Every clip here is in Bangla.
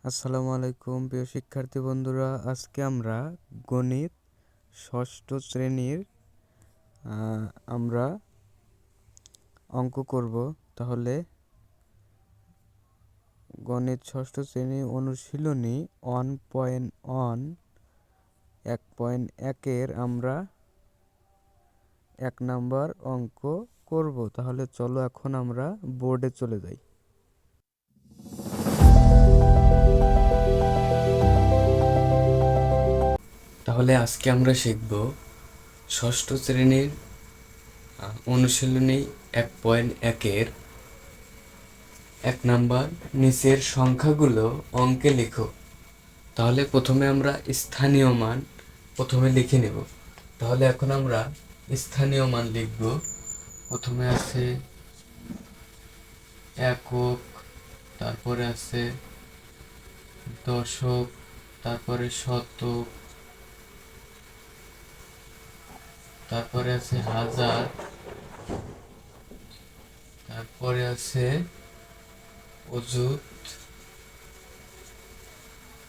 আসসালামু আলাইকুম প্রিয় শিক্ষার্থী বন্ধুরা, আজকে আমরা গণিত ষষ্ঠ শ্রেণীর আমরা অঙ্ক করব। তাহলে গণিত ষষ্ঠ শ্রেণী অনুশীলনী 1.1 1.1-এর আমরা 1 নাম্বার অঙ্ক করব। তাহলে চলো এখন আমরা বোর্ডে চলে যাই। তাহলে আজকে আমরা শিখব ষষ্ঠ শ্রেণীর অনুশীলনী 1.1-এর 1 নাম্বার নিচের সংখ্যাগুলো অঙ্কে লিখো। তাহলে প্রথমে আমরা স্থানীয় মান প্রথমে লিখে নেব। তাহলে এখন আমরা স্থানীয় মান লিখব। প্রথমে আছে একক, তারপরে আছে দশক, তারপরে শতক, তারপরে আছে হাজার, তারপরে আছে অযুত,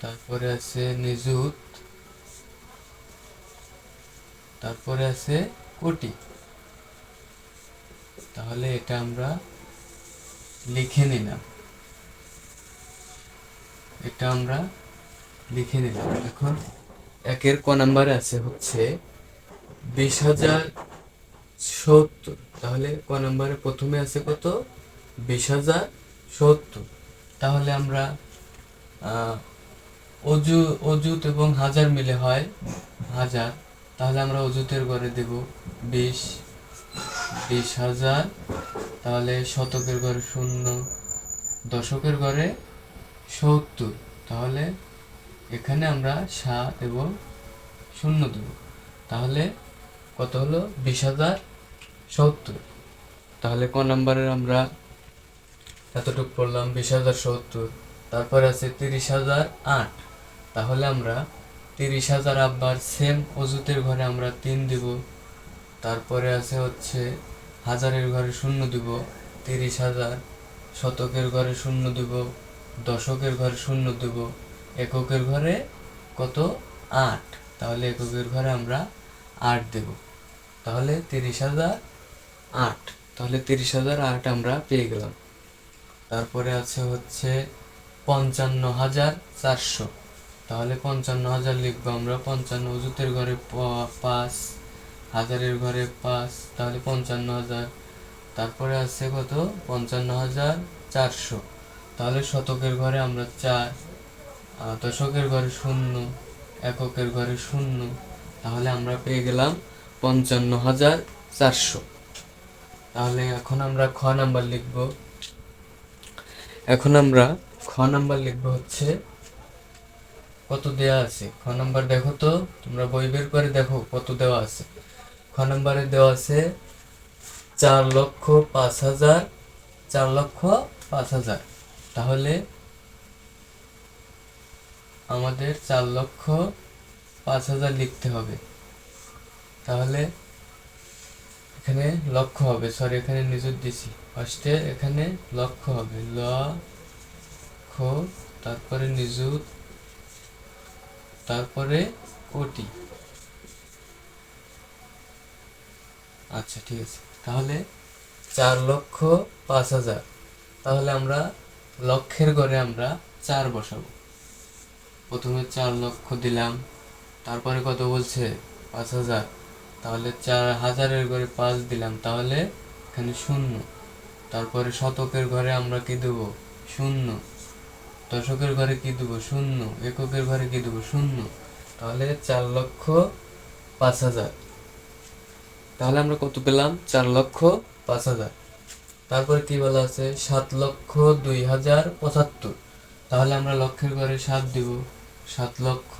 তারপরে আছে নিযুত, তারপরে আছে কোটি। তাহলে এটা আমরা লিখে নিলাম। এখন একের ক নাম্বারে আছে হচ্ছে 20,070। তাহলে ক নাম্বারে প্রথমে আছে কত? 20,070। তাহলে আমরা অযুত এবং হাজার মিলে হয় হাজার। তাহলে আমরা অযুতের ঘরে দেব 20,000। তাহলে শতকের ঘরে 0, দশকের ঘরে 70। তাহলে এখানে আমরা 7 এবং 0 দেব। তাহলে কত হলো? 20,070। তাহলে ক নাম্বারের আমরা এতটুকু পড়লাম 20,070। তারপরে আছে 30,008। তাহলে আমরা 30,000 আবার সেম অযুতের ঘরে আমরা 3 দিব। তারপরে আছে হচ্ছে হাজারের ঘরে 0 দিব 30,000, শতকের ঘরে 0 দিব, দশকের ঘরে 0 দিব, এককের ঘরে কত? 8। তাহলে এককের ঘরে আমরা 8 দেব। তাহলে 30,008। তাহলে 30,008 আমরা পেয়ে গেলাম। তারপরে আছে হচ্ছে 55,400। তাহলে 55,000 লিখবো আমরা। 55 অযুতের ঘরে 5, হাজারের ঘরে 5। তাহলে 55,000। তারপরে আছে কত? 55,400। তাহলে শতকের ঘরে আমরা 4, দশকের ঘরে 0, এককের ঘরে 0। তাহলে আমরা পেয়ে গেলাম 55,400। তাহলে এখন আমরা খ নাম্বার লিখব। হচ্ছে কত দেয়া আছে। খ নাম্বার দেখো তো, তোমরা বই বের করে দেখো কত দেওয়া আছে। খ নাম্বারে দেওয়া আছে 4,05,000, 4,05,000। তাহলে আমাদের 4,05,000 লিখতে হবে। তাহলে এখানে লক্ষ হবে, সরি এখানে নিযুত দিছি ফার্স্টে, এখানে লক্ষ হবে লক্ষ, তারপরে নিযুত, তারপরে কোটি। আচ্ছা ঠিক আছে। তাহলে 4,05,000। তাহলে আমরা লক্ষের ঘরে আমরা 4 বসাবো। প্রথমে 4 লক্ষ দিলাম, তারপরে কত বলছে? 5,000। তাহলে 4,000-এর ঘরে 5 দিলাম, তাহলে এখানে 0। তারপরে শতকের ঘরে আমরা কি দেবো? 0। দশকের ঘরে কি দেবো? 0। এককের ঘরে কি দেবো? 0। তাহলে 4,05,000। তাহলে আমরা কত পেলাম? 4,05,000। তারপরে কি বলা আছে? 7,02,075। তাহলে আমরা লক্ষের ঘরে 7 দিব, 7 লক্ষ।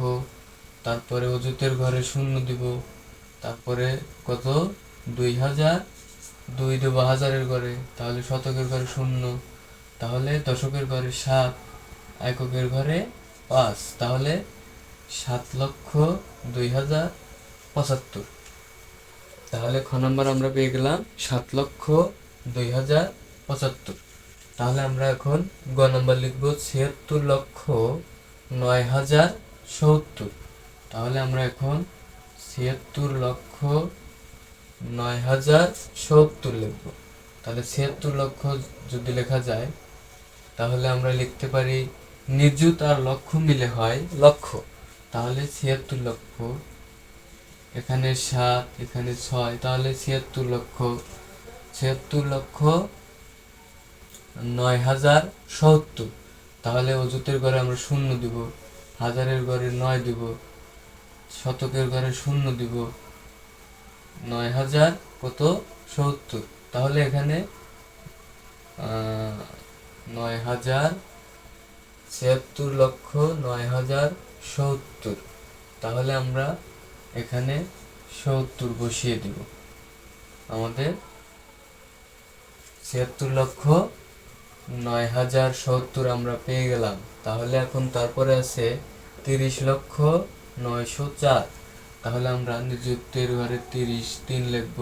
তারপরে অযুতের ঘরে 0 দিব, তারপরে কত? 2,000, 2 দেব হাজারের ঘরে। তাহলে শতকের ঘরে 0, তাহলে দশকের ঘরে 7, এককের ঘরে 5। তাহলে 7,02,075। তাহলে খ নম্বর আমরা পেয়ে গেলাম 7,02,075। তাহলে আমরা এখন গ নাম্বার লিখব ৭৬,০৯,০৭০। তাহলে আমরা এখন ৭৬,০৯,০৭০ লিখব। তাহলে ৭৬ লক্ষ যদি লেখা যায় তাহলে আমরা লিখতে পারি নিযুত আর লক্ষ মিলে হয় লক্ষ। তাহলে ৭৬ লক্ষ, এখানে ৭, এখানে ৬, তাহলে ৭৬,৯,০৭০। তাহলে অযুতের ঘরে আমরা শূন্য দিব, হাজারের ঘরে ৯ দিব, শতকের ঘরে শূন্য দিব, ৯,০৭০। তাহলে এখানে ৭৬,৯,০৭০। তাহলে আমরা এখানে ৭০ বসিয়ে দিব। আমাদের ৭৬,৯,০৭০ আমরা পেয়ে গেলাম। তাহলে এখন তারপরে আছে ৩০,৯০৪,০০০। তাহলে আমরা নিযুক্তের ঘরে ৩ লিখব,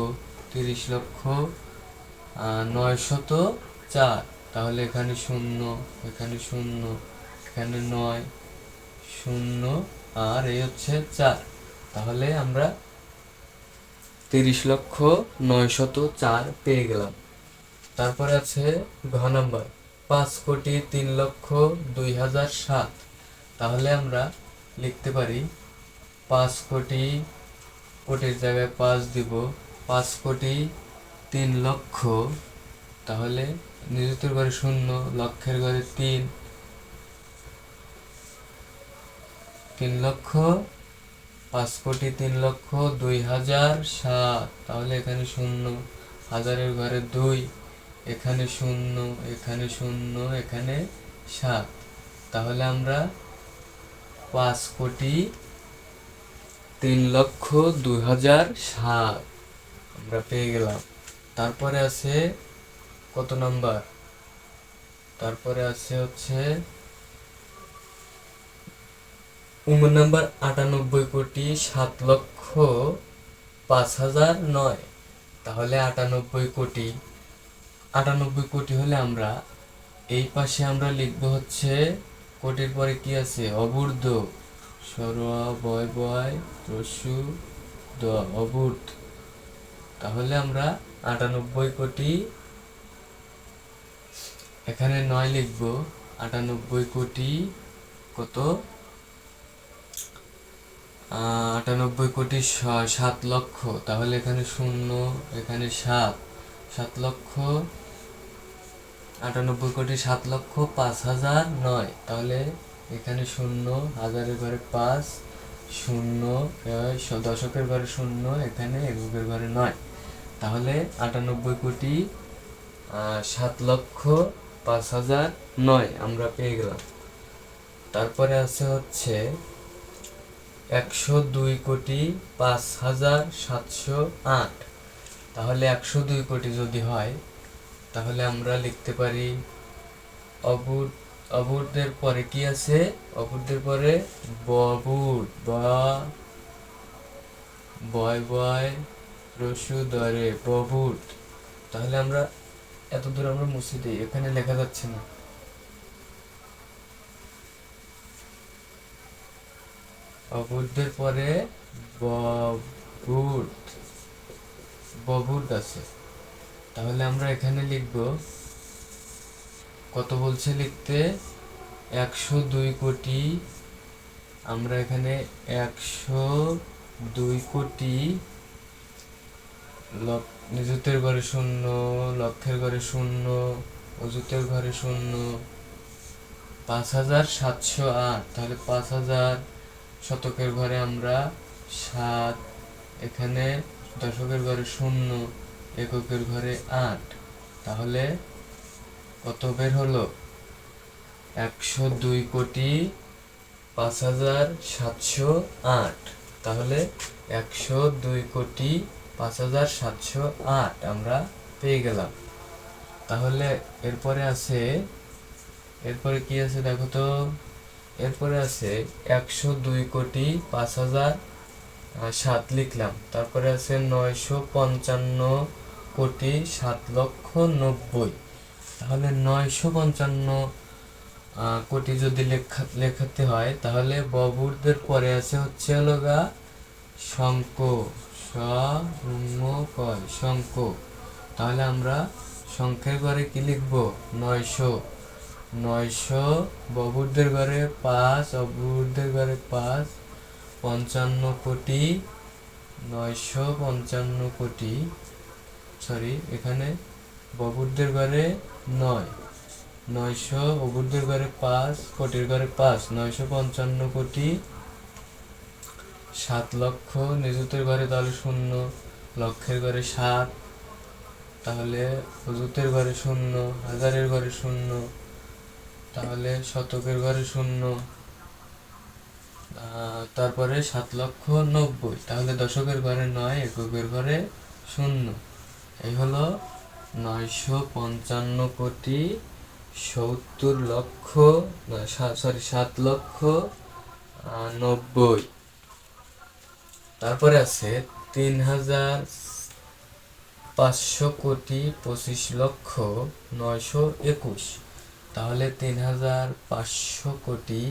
৩০,৯০৪,০০০। তাহলে এখানে ০, এখানে ০, এখানে ৯, ০ আর এই হচ্ছে ৪। তাহলে আমরা ৩০,৯০৪,০০০ পেয়ে গেলাম। তারপরে আছে ঘ নাম্বার ৫,০৩,০০,০০০,০০৭। তাহলে আমরা লিখতে পারি ৫,০০,০০,০০০, কোটির জায়গায় ৫ দিব, ৫,০৩,০০,০০০। তাহলে নিযুতের ঘরে ০, লক্ষের ঘরে ৩, ৩,০০,০০০, ৫,০৩,০০০,০০০,০০৭। তাহলে এখানে ০, হাজারের ঘরে ২, এখানে ০, এখানে ০, এখানে ৭। তাহলে আমরা ৫,৩,০০,০০০,০০৭ আমরা পেয়ে গেলাম। তারপরে আছে কত নাম্বার? তারপরে আছে হচ্ছে নাম্বার ৯৮,৭,০৫,০০৯। তাহলে ৯৮ কোটি হলে আমরা এই পাশে আমরা লিখব হচ্ছে কোটির পরে কি আছে অবূর্ধ্ব, সরোয়া বয় বয় রস্যু দ অবূর্ধ্ব। তাহলে আমরা ৯৮ কোটি, এখানে ৯ লিখব, ৯৮ কোটি কত ৯৮,০০,০০,৭,০০,০০০। তাহলে এখানে ০, এখানে ৭, ৭,০০,০০০, ৯৮,৭,০৫,০০৯। তাহলে এখানে ০, হাজারের ঘরে ৫, ০, দশকের ঘরে ০, এখানে এককের ঘরে ৯। তাহলে ৯৮,৭,০৫,০০৯ আমরা পেয়ে গেলাম। তারপরে আছে হচ্ছে ১০২,৫,৭০৮। তাহলে ১০২ কোটি যদি হয় তাহলে আমরা লিখতে পারি অবূর্ধ্বের পরে কি আছে, অবূর্ধ্বের পরে ববূর্ধ্ব, বয় বয় রস্যু দরে ববূর্ধ্ব। তাহলে আমরা এত দূর আমরা মুছে দিই, এখানে লেখা যাচ্ছে না। অবূর্ধ্বের পরে ববূর্ধ্ব আছে। তাহলে আমরা এখানে লিখব কত বলছে লিখতে ১০২ কোটি। আমরা এখানে ১০২ কোটি, নিযুতের ঘরে ০, লক্ষের ঘরে ০, অযুতের ঘরে ০, ৫,৭০৮। তাহলে ৫,০০০, শতকের ঘরে আমরা ৭, এখানে দশকের ঘরে ০, এককের ঘরে ৮। তাহলে কত বের হলো ১০২,৫,৭০৮। তাহলে ১০২,৫,৭০৮ আমরা পেয়ে গেলাম। তাহলে এরপরে কি আছে দেখো তো, এরপরে আছে ১০২,৫,০০৭ লিখলাম। তারপরে আছে ৯৫৫,৭,৯০,০০০। তাহলে 955 কোটি যদি লেখাতে হয়, তাহলে ববুরদের পরে আছে হচ্ছে হলো গা শঙ্ক, স উম কয় শঙ্ক। তাহলে আমরা সংখ্যের ঘরে কি লিখব? 900। 900 ববুরদের ঘরে 5, অবুরদের ঘরে 5, 55 কোটি, 955 কোটি। সরি, এখানে ববুরদের ঘরে 9, 900 অবুরদের ঘরে 5, কোটির ঘরে 5, 955 কোটি, 7 লক্ষ নিযুতের ঘরে তাহলে 0, লক্ষের ঘরে 7, তাহলে অযুতের ঘরে 0, হাজারের ঘরে 0, তাহলে শতকের ঘরে 0, তারপরে 7,90,000, তাহলে দশকের ঘরে 9, এককের ঘরে 0। এই হলো 955 কোটি 70 লক্ষ, সরি 7,90,000। তারপরে আছে 3,500 কোটি 25 লক্ষ 921। তাহলে 3,500 কোটি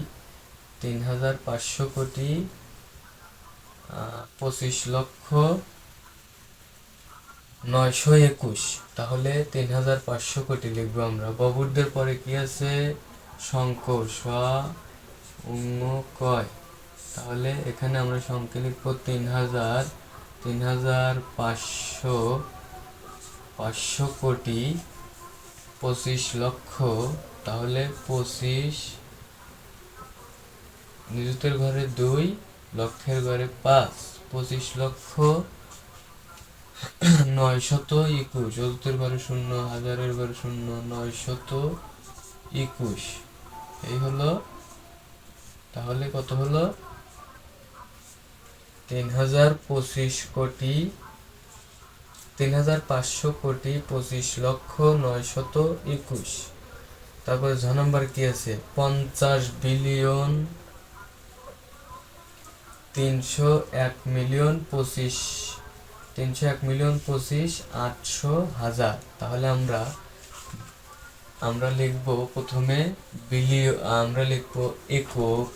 25 লক্ষ 921। তাহলে 3,500 কোটি লিখবো আমরা। ববুরদের পরে কি আছে? শঙ্ক, স উঙ্গ কয়। তাহলে এখানে আমরা সংখ্যা লিখবো 3,500 কোটি 25 লক্ষ। তাহলে 25, নিযুতের ঘরে 2, লক্ষের ঘরে 5, 25 লক্ষ 921। অযুতের ঘরে 0, হাজারের ঘরে 0, 921। এই হলো, তাহলে কত হলো? 3,500 কোটি 25 লক্ষ 921। তারপরে ঝ নাম্বার কি আছে? 50 বিলিয়ন 301,25,800,000। তাহলে আমরা লিখবো প্রথমে আমরা লিখবো একক,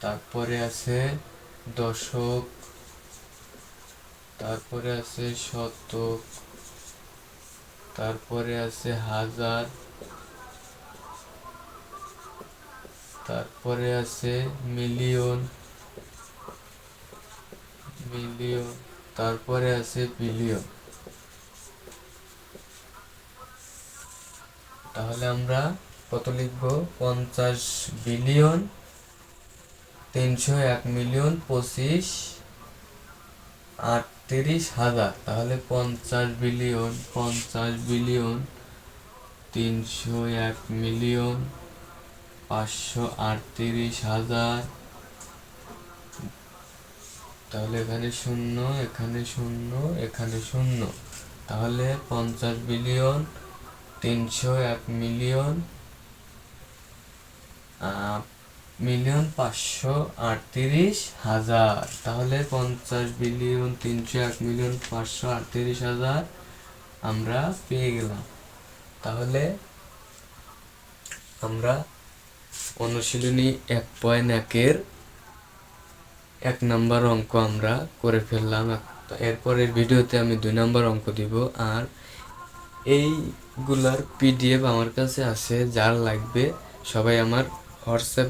তারপরে আছে দশক, তারপরে আছে শতক, তারপরে আছে হাজার, তারপরে আছে মিলিয়ন, তারপরে আছে বিলিয়ন। তাহলে আমরা কত লিখবো? 50 বিলিয়ন 301,25,38,000। তাহলে 50 বিলিয়ন 301,538,000। তাহলে এখানে 0, এখানে 0, এখানে 0। তাহলে 50 বিলিয়ন 301,538,000। তাহলে 50 বিলিয়ন 301,538,000 আমরা পেয়ে গেলাম। তাহলে আমরা অনুশীলনী 1.1-এর 1 নম্বর অঙ্ক আমরা করে ফেললাম। এরপরের ভিডিওতে আমি 2 নম্বর অঙ্ক দিব। আর এইগুলার PDF আমার কাছে আছে, যার লাগবে সবাই আমার হোয়াটসঅ্যাপ